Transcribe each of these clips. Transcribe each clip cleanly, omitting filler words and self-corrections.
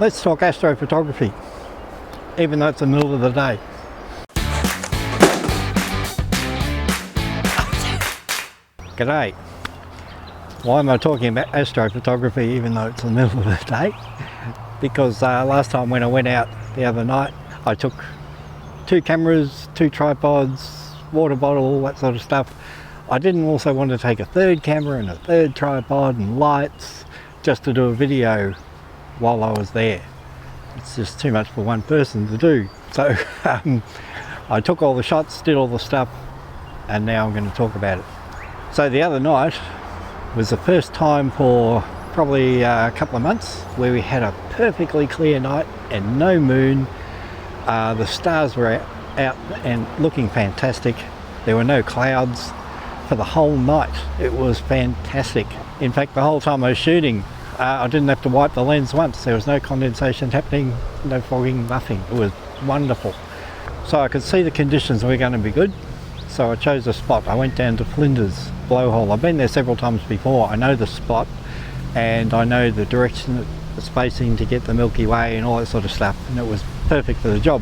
Let's talk astrophotography, even though it's the middle of the day. G'day. Why am I talking about astrophotography even though it's the middle of the day? Because last time when I went out the other night, I took 2 cameras, 2 tripods, water bottle, all that sort of stuff. I didn't also want to take a 3rd camera and a 3rd tripod and lights just to do a video while I was there. It's just too much for one person to do. So I took all the shots, did all the stuff, and now I'm going to talk about it. So the other night was the first time for probably a couple of months where we had a perfectly clear night and no moon. The stars were out and looking fantastic. There were no clouds for the whole night. It was fantastic. In fact, the whole time I was shooting, I didn't have to wipe the lens once. There was no condensation happening, no fogging, nothing. It was wonderful. So I could see the conditions were going to be good. So I chose a spot. I went down to Flinders Blowhole. I've been there several times before. I know the spot and I know the direction, the spacing to get the Milky Way and all that sort of stuff, and it was perfect for the job.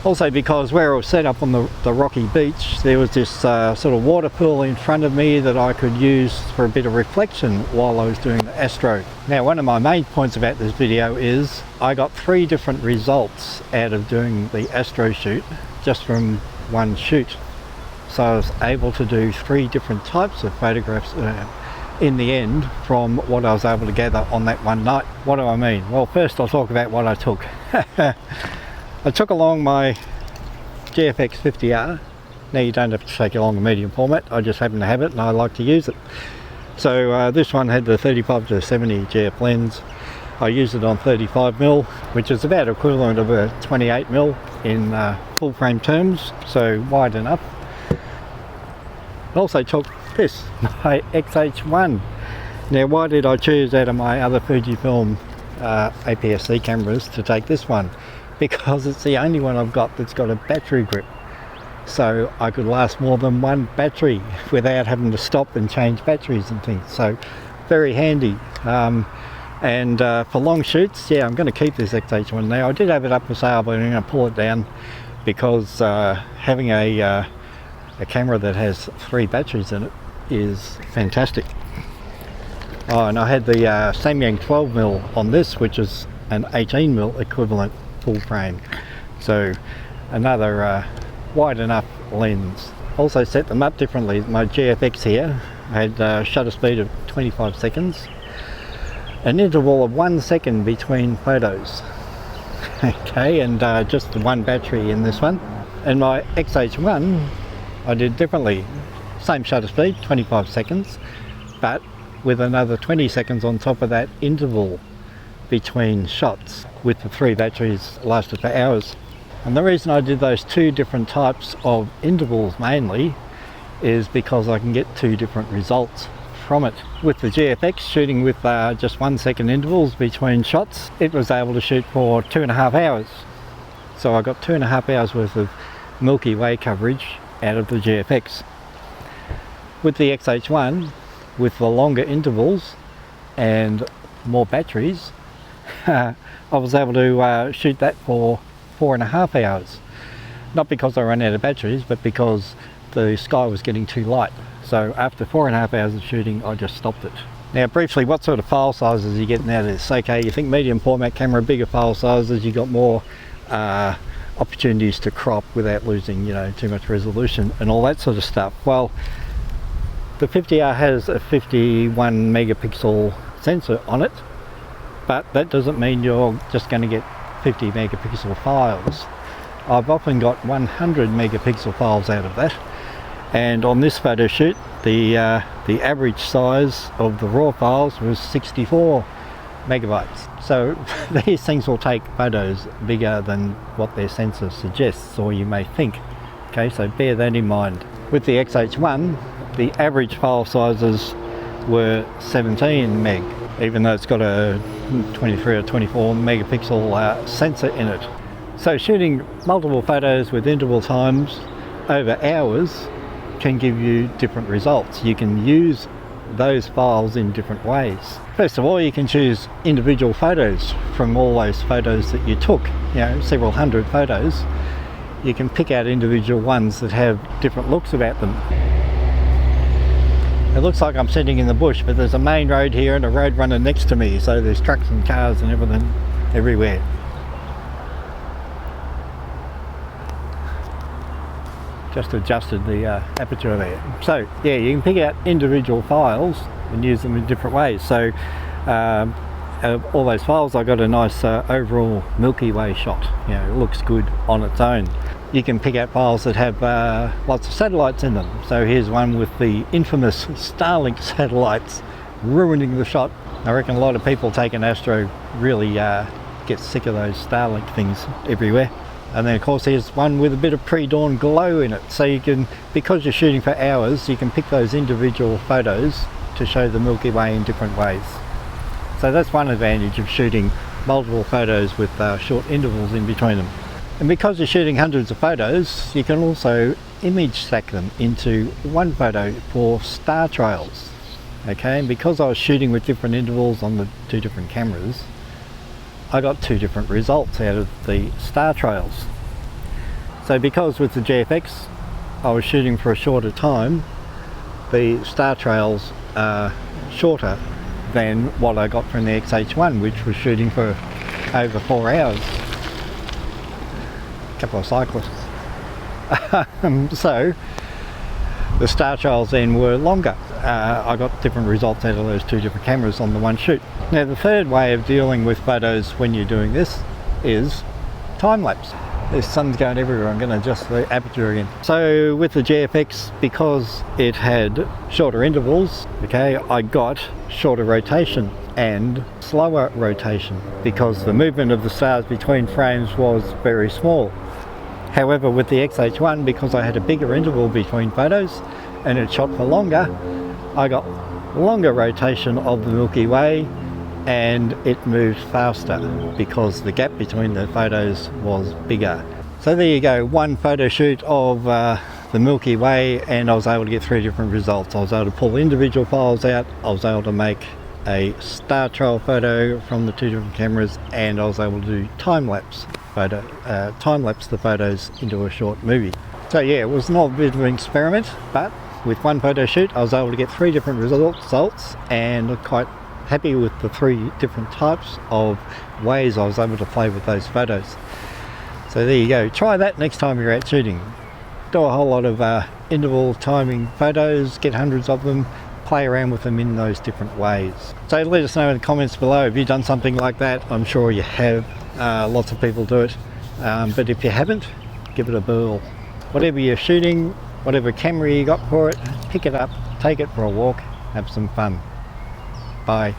Also because where it was set up on the rocky beach, there was this sort of water pool in front of me that I could use for a bit of reflection while I was doing the astro. Now, one of my main points about this video is I got 3 different results out of doing the astro shoot just from one shoot. So I was able to do 3 different types of photographs in the end from what I was able to gather on that one night. What do I mean? Well, first I'll talk about what I took. I took along my GFX 50R. Now you don't have to take along a medium format, I just happen to have it and I like to use it. So this one had the 35 to 70 GF lens. I used it on 35mm, which is about equivalent of a 28mm in full frame terms, so wide enough. I also took this, my XH1. Now why did I choose out of my other Fujifilm APS-C cameras to take this one? Because it's the only one I've got that's got a battery grip. So I could last more than one battery without having to stop and change batteries and things. So very handy. And for long shoots, yeah, I'm going to keep this XH1 now. I did have it up for sale, but I'm going to pull it down because having a camera that has 3 batteries in it is fantastic. Oh, and I had the Samyang 12mm on this, which is an 18mm equivalent full frame. So another wide enough lens. Also set them up differently. My GFX here had shutter speed of 25 seconds. An interval of 1 second between photos. Okay, and just 1 battery in this one. And my XH1 I did differently. Same shutter speed, 25 seconds, but with another 20 seconds on top of that interval between shots, with the 3 batteries lasted for hours. And the reason I did those 2 different types of intervals mainly is because I can get 2 different results from it. With the GFX shooting with just 1 second intervals between shots, it was able to shoot for 2.5 hours. So I got 2.5 hours worth of Milky Way coverage out of the GFX. With the XH1, with the longer intervals and more batteries, I was able to shoot that for 4.5 hours. Not because I ran out of batteries, but because the sky was getting too light. So after 4.5 hours of shooting, I just stopped it. Now briefly, what sort of file sizes are you getting out of this? Okay, you think medium format camera, bigger file sizes, you got more opportunities to crop without losing, you know, too much resolution and all that sort of stuff. Well, the 50R has a 51 megapixel sensor on it, but that doesn't mean you're just going to get 50 megapixel files. I've often got 100 megapixel files out of that, and on this photo shoot the average size of the raw files was 64 megabytes. So these things will take photos bigger than what their sensor suggests, or you may think. Okay, so bear that in mind. With the XH1, the average file sizes were 17 meg, even though it's got a 23 or 24 megapixel sensor in it. So shooting multiple photos with interval times over hours can give you different results. You can use those files in different ways. First of all, you can choose individual photos from all those photos that you took, several hundred photos. You can pick out individual ones that have different looks about them. It looks like I'm sitting in the bush, but there's a main road here and a road runner next to me, so there's trucks and cars and everything everywhere. Just adjusted the aperture there. So yeah, you can pick out individual files and use them in different ways. So all those files, I got a nice overall Milky Way shot. It looks good on its own. You can pick out files that have lots of satellites in them. So here's one with the infamous Starlink satellites ruining the shot. I reckon a lot of people taking astro really get sick of those Starlink things everywhere. And then of course here's one with a bit of pre-dawn glow in it. So you can, because you're shooting for hours, you can pick those individual photos to show the Milky Way in different ways. So that's one advantage of shooting multiple photos with short intervals in between them. And because you're shooting hundreds of photos, you can also image stack them into one photo for star trails. Okay, and because I was shooting with different intervals on the two different cameras, I got two different results out of the star trails. So because with the GFX I was shooting for a shorter time, the star trails are shorter than what I got from the XH1, which was shooting for over 4 hours. A couple of cyclists. So the star trails then were longer. I got different results out of those two different cameras on the one shoot. Now the third way of dealing with photos when you're doing this is time-lapse. The sun's going everywhere. I'm going to adjust the aperture again. So with the GFX, because it had shorter intervals, okay, I got shorter rotation and slower rotation because the movement of the stars between frames was very small. However, with the XH1, because I had a bigger interval between photos and it shot for longer, I got longer rotation of the Milky Way and it moved faster because the gap between the photos was bigger. So there you go, one photo shoot of the Milky Way, and I was able to get 3 different results. I was able to pull individual files out, I was able to make a star trail photo from the 2 different cameras, and I was able to do time-lapse the photos into a short movie. So yeah, it was not a bit of an experiment, but with one photo shoot I was able to get 3 different results, and I'm quite happy with the 3 different types of ways I was able to play with those photos. So there you go, try that next time you're out shooting. Do a whole lot of interval timing photos, get hundreds of them, play around with them in those different ways. So let us know in the comments below, have you done something like that? I'm sure you have, lots of people do it, but if you haven't, give it a whirl. Whatever you're shooting, whatever camera you got for it, pick it up, take it for a walk, have some fun. Bye.